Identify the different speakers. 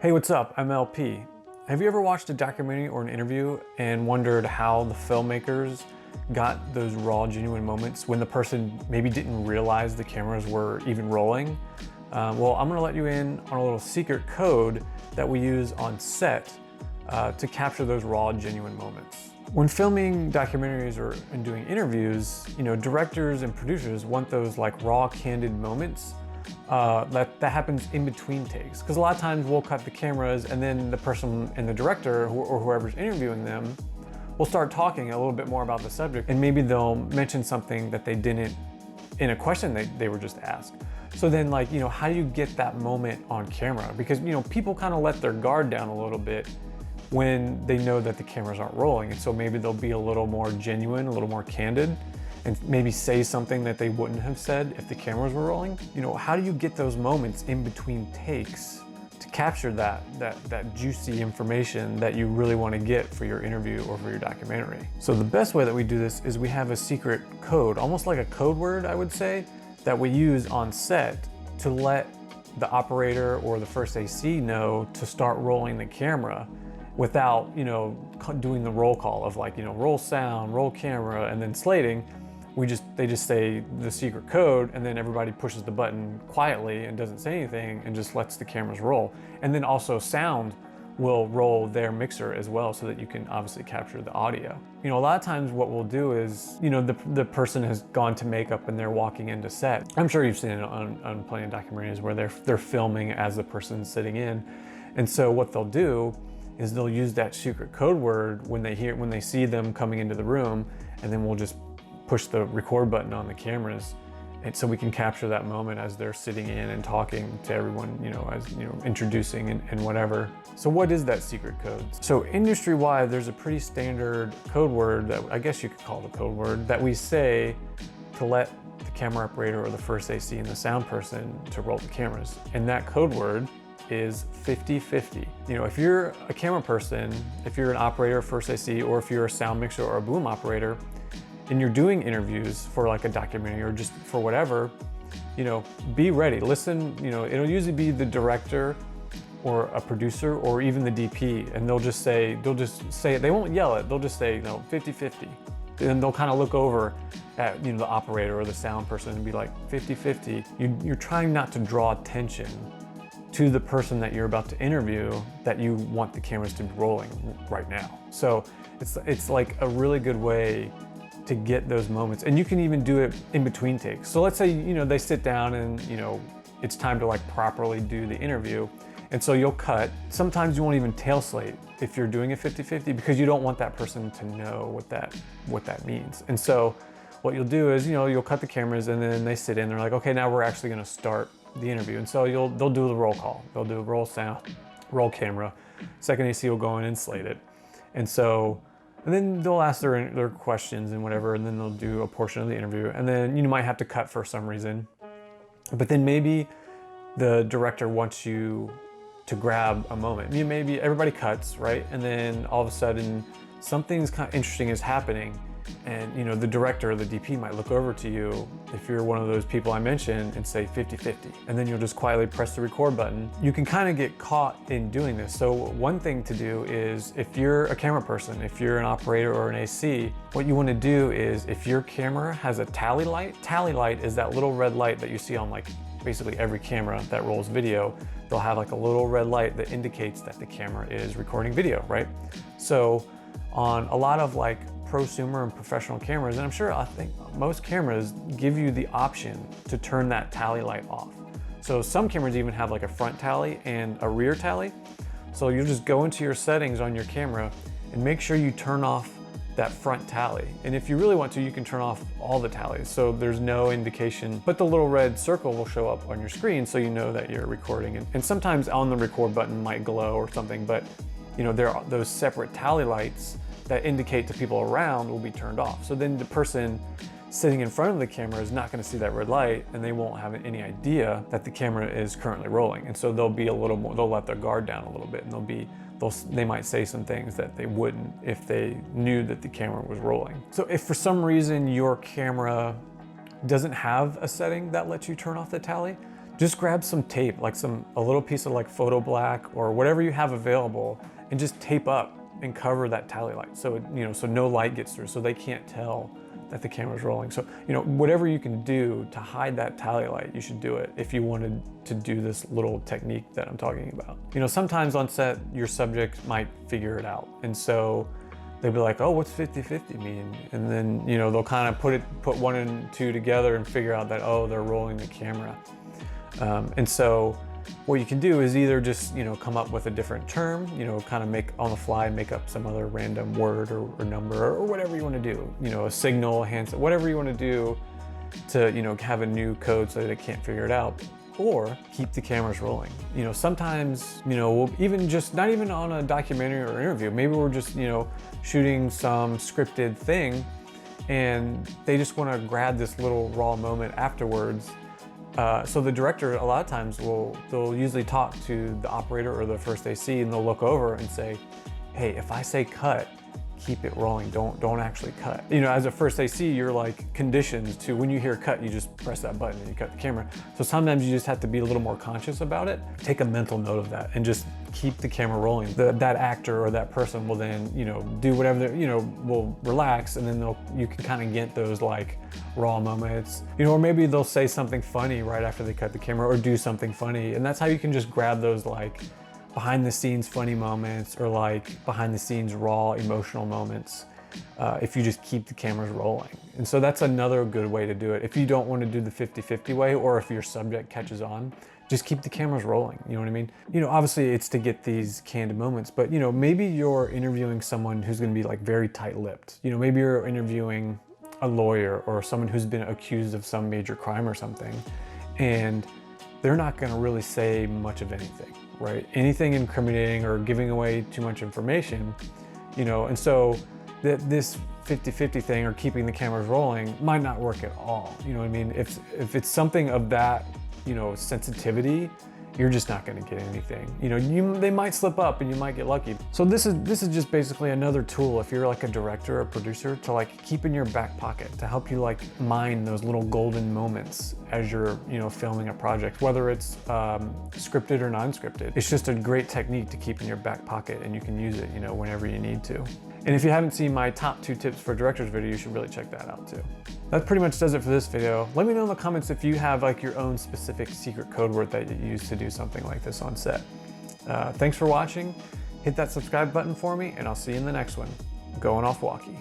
Speaker 1: Hey, what's up? I'm LP. Have you ever watched a documentary or an interview and wondered how the filmmakers got those raw, genuine moments when the person maybe didn't realize the cameras were even rolling? Well, I'm gonna let you in on a little secret code that we use on set to capture those raw, genuine moments. When filming documentaries and doing interviews, directors and producers want those like raw, candid moments that happens in between takes. Because a lot of times we'll cut the cameras and then the person and the director or whoever's interviewing them will start talking a little bit more about the subject, and maybe they'll mention something that they didn't in a question they were just asked. So then how do you get that moment on camera? Because people kind of let their guard down a little bit when they know that the cameras aren't rolling. And so maybe they'll be a little more genuine, a little more candid, and maybe say something that they wouldn't have said if the cameras were rolling. How do you get those moments in between takes to capture that juicy information that you really want to get for your interview or for your documentary? So the best way that we do this is we have a secret code, almost like a code word, I would say, that we use on set to let the operator or the first AC know to start rolling the camera without doing the roll call of roll sound, roll camera, and then slating. They just say the secret code, and then everybody pushes the button quietly and doesn't say anything and just lets the cameras roll. And then also sound will roll their mixer as well, so that you can obviously capture the audio. A lot of times what we'll do is, the person has gone to makeup and they're walking into set. I'm sure you've seen it on plenty of documentaries where they're filming as the person's sitting in. And so what they'll do is they'll use that secret code word when they see them coming into the room, and then we'll just push the record button on the cameras, and so we can capture that moment as they're sitting in and talking to everyone, introducing and whatever. So what is that secret code? So industry-wide, there's a pretty standard code word that I guess you could call the code word that we say to let the camera operator or the first AC and the sound person to roll the cameras. And that code word is 50-50. If you're a camera person, if you're an operator, first AC, or if you're a sound mixer or a boom operator, and you're doing interviews for like a documentary or just for whatever, be ready. Listen, it'll usually be the director or a producer or even the DP, and they'll just say it. They won't yell it. They'll just say, 50-50. And they'll kind of look over at the operator or the sound person and be like, 50-50. You're trying not to draw attention to the person that you're about to interview that you want the cameras to be rolling right now. So it's like a really good way to get those moments. And you can even do it in between takes. So let's say, they sit down and, it's time to properly do the interview. And so you'll cut. Sometimes you won't even tail slate if you're doing a 50-50 because you don't want that person to know what that means. And so what you'll do is, you'll cut the cameras and then they sit in, they're like, okay, now we're actually gonna start the interview. And so they'll do the roll call. They'll do roll sound, roll camera. Second AC will go in and slate it. And then they'll ask their questions and whatever, and then they'll do a portion of the interview. And then you might have to cut for some reason. But then maybe the director wants you to grab a moment. Maybe everybody cuts, right? And then all of a sudden, something's kind of interesting is happening. And the director or the DP might look over to you if you're one of those people I mentioned and say 50-50. And then you'll just quietly press the record button. You can kind of get caught in doing this. So one thing to do is, if you're a camera person, if you're an operator or an AC, what you want to do is, if your camera has a tally light is that little red light that you see on basically every camera that rolls video. They'll have a little red light that indicates that the camera is recording video, right? So on a lot of prosumer and professional cameras, and I think most cameras give you the option to turn that tally light off. So some cameras even have a front tally and a rear tally. So you just go into your settings on your camera and make sure you turn off that front tally. And if you really want to, you can turn off all the tallies, so there's no indication, but the little red circle will show up on your screen so you know that you're recording. And sometimes on the record button might glow or something, but there are those separate tally lights that indicate to people around will be turned off. So then the person sitting in front of the camera is not going to see that red light, and they won't have any idea that the camera is currently rolling. And so they'll be a little more, they'll let their guard down a little bit, and they might say some things that they wouldn't if they knew that the camera was rolling. So if for some reason your camera doesn't have a setting that lets you turn off the tally, just grab some tape, like a little piece of like photo black or whatever you have available, and just tape up and cover that tally light, so so no light gets through, so they can't tell that the camera's rolling. So whatever you can do to hide that tally light, you should do it if you wanted to do this little technique that I'm talking about. Sometimes on set your subject might figure it out, and so they'll be like, oh, what's 50-50 mean? And then they'll kind of put one and two together and figure out that, oh, they're rolling the camera. And so what you can do is either just come up with a different term, kind of make on the fly, make up some other random word or number or whatever you want to do, a signal, handset, whatever you want to do to have a new code so that it can't figure it out, or keep the cameras rolling. Sometimes we'll even just not even on a documentary or interview, maybe we're just shooting some scripted thing and they just want to grab this little raw moment afterwards. So the director, a lot of times, they'll usually talk to the operator or the first AC, and they'll look over and say, hey, if I say cut, keep it rolling, don't actually cut. As a first AC, you're like conditioned to, when you hear cut, you just press that button and you cut the camera. So sometimes you just have to be a little more conscious about it. Take a mental note of that and just keep the camera rolling. That actor or that person will then, do whatever will relax, and then you can kind of get those like raw moments, or maybe they'll say something funny right after they cut the camera or do something funny. And that's how you can just grab those like behind the scenes funny moments or like behind the scenes raw emotional moments if you just keep the cameras rolling. And so that's another good way to do it. If you don't want to do the 50-50 way, or if your subject catches on, just keep the cameras rolling. You know what I mean? Obviously it's to get these candid moments, but maybe you're interviewing someone who's going to be like very tight-lipped. Maybe you're interviewing a lawyer or someone who's been accused of some major crime or something, and they're not going to really say much of anything, right? Anything incriminating or giving away too much information, and so this 50-50 thing or keeping the cameras rolling might not work at all. You know what I mean? If it's something of that, sensitivity, you're just not going to get anything. They might slip up and you might get lucky. So this is just basically another tool if you're like a director or producer to like keep in your back pocket to help you like mine those little golden moments as you're filming a project, whether it's scripted or non-scripted. It's just a great technique to keep in your back pocket, and you can use it whenever you need to. And if you haven't seen my top 2 tips for directors video, you should really check that out too. That pretty much does it for this video. Let me know in the comments if you have like your own specific secret code word that you use to do something like this on set. Thanks for watching. Hit that subscribe button for me, and I'll see you in the next one. Going off walkie.